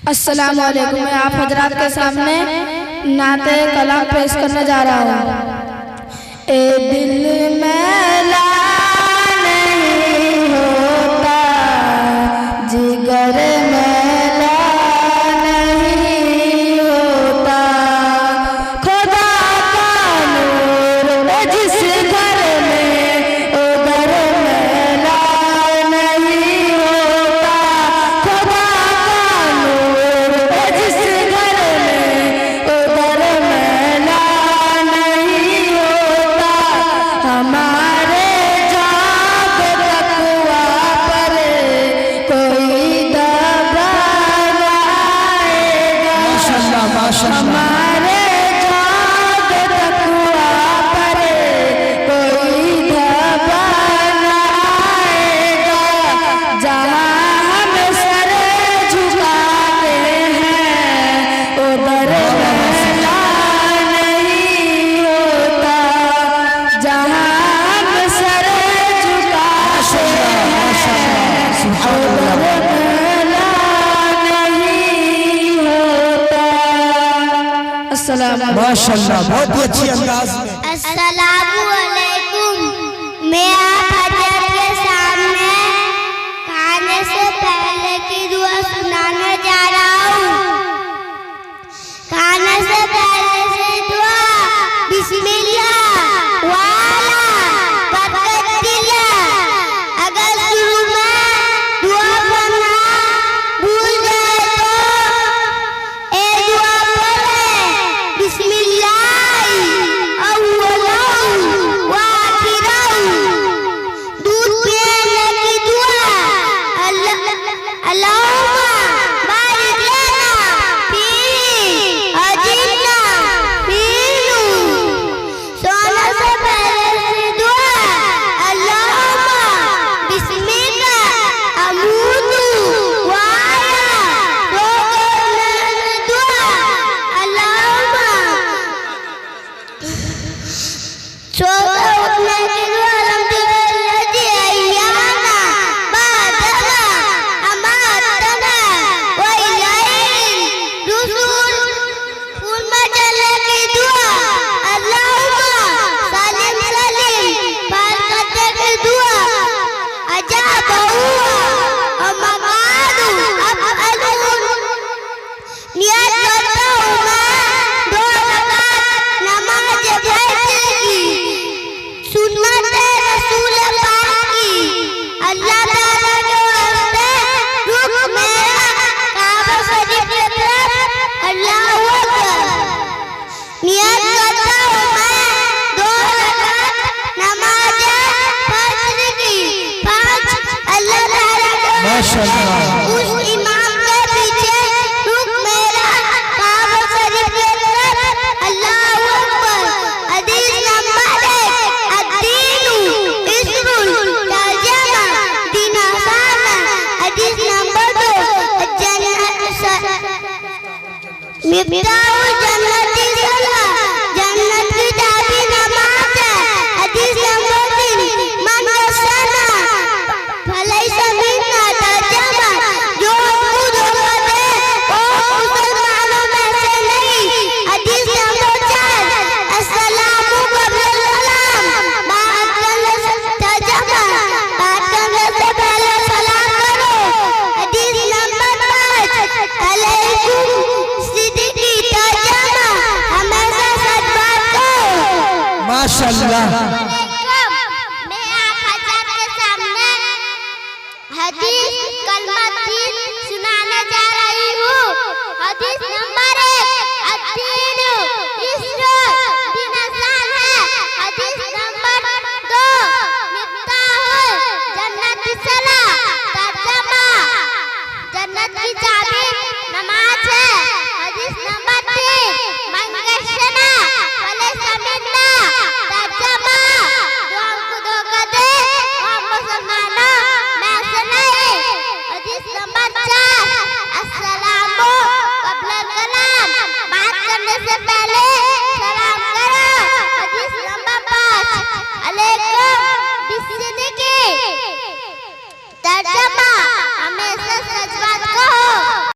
अस्सलाम वालेकुम। मैं आप हजरात के सामने नाते कलाम पेश करने जा रहा हूँ। ए दिल मैला नहीं होता, जिगर मैला नहीं होता, खुदा का नूर जिस घर में उधर मैला नहीं होता, खुदा का नूर जिस घर में उधर मैला नहीं होता। हमारे जाग तकवा पर कोई दबा न आएगा। हमारे जाग तकवा पर कोई दबा न आएगा। जहाँ हम सर झुकाते हैं उधर मैला नहीं होता, जहाँ हम सर झुकाते हैं उधर मैला नहीं होता। अस्सलाम वालेकुम। माशाअल्लाह, बहुत ही अच्छी अंदाज में। अस्सलामु अलैकुम। मैं आप हजरत के सामने खाने से पहले की दुआ सुनाने जा रहा हूँ। खाने से पहले से दुआ बिस्मिल्लाह वाला बरकतिल्लाह। अगर शुरू में दुआ पढ़ना भूल जाए तो ए दुआ पढ़े बिस्मिल्लाह अव्वलहु व आखिरहु। दूध पीने की दुआ अल्लाहुम्मा बारिक लना फीही अजीना फीही। सोने से पहले से दुआ अल्लाहुम्मा बिस्मिका अमूतु व अहया। सोने से दुआ अल्लाहुम्मा नियत करता हूँ मैं 2 रकात नमाज फज्र की, सुन्नत रसूल पाक की। अल्लाह ताला के वास्ते रुख मेरा काबा शरीफ की तरफ अल्लाहू अकबर। नियत करता हूँ मैं 2 रकात नमाज फज्र की, 5 अल्लाह ताला के माशाअल्लाह। उस इमाम के पीछे रुख मेरा काबा शरीफ की तरफ अल्लाहू अकबर। हदीस नंबर 1 अद्दीनु इस्रुल तर्जमा दीन आसान है। हदीस नंबर 2 मिफ्ताहुल जन्नती सलाह, जन्नत की चाबी नमाज है। हदीस नंबर 3 मन कसना फलैसा मिन्ना तर्जमा जो हमको धोखा दे वो मुसलमानों में से नहीं। हदीस नंबर 4 अस्सलामु कब्ल सलाम बात करने से तर्जमा बात करने से पहले सलाम करो। हदीस नंबर 5 अलैकुम सिद्दीकी तर्जमा हमेशा सच बात करो। माशाअल्लाह। मैं आप हजरत के सामने हदीस कलमा 3 सुनाने जा रही हूँ। हदीस नंबर 1 अद्दीनु इस्रुल दीन आसान है। हदीस नंबर 2 मिफ्ताहुल जन्नती सलाह, तर्जमा जन्नत की चाबी नमाज है। हदीस नंबर 3 मन कसना फलैसा मिन्ना तर्जमा जो हमको धोखा दे वो मुसलमानों में से नहीं। हदीस नंबर 4 अस्सलामु कब्ल कलाम बात करने से पहले सलाम करो। हदीस नंबर 5 अलैकुम बिस्सिद्दीकी तर्जमा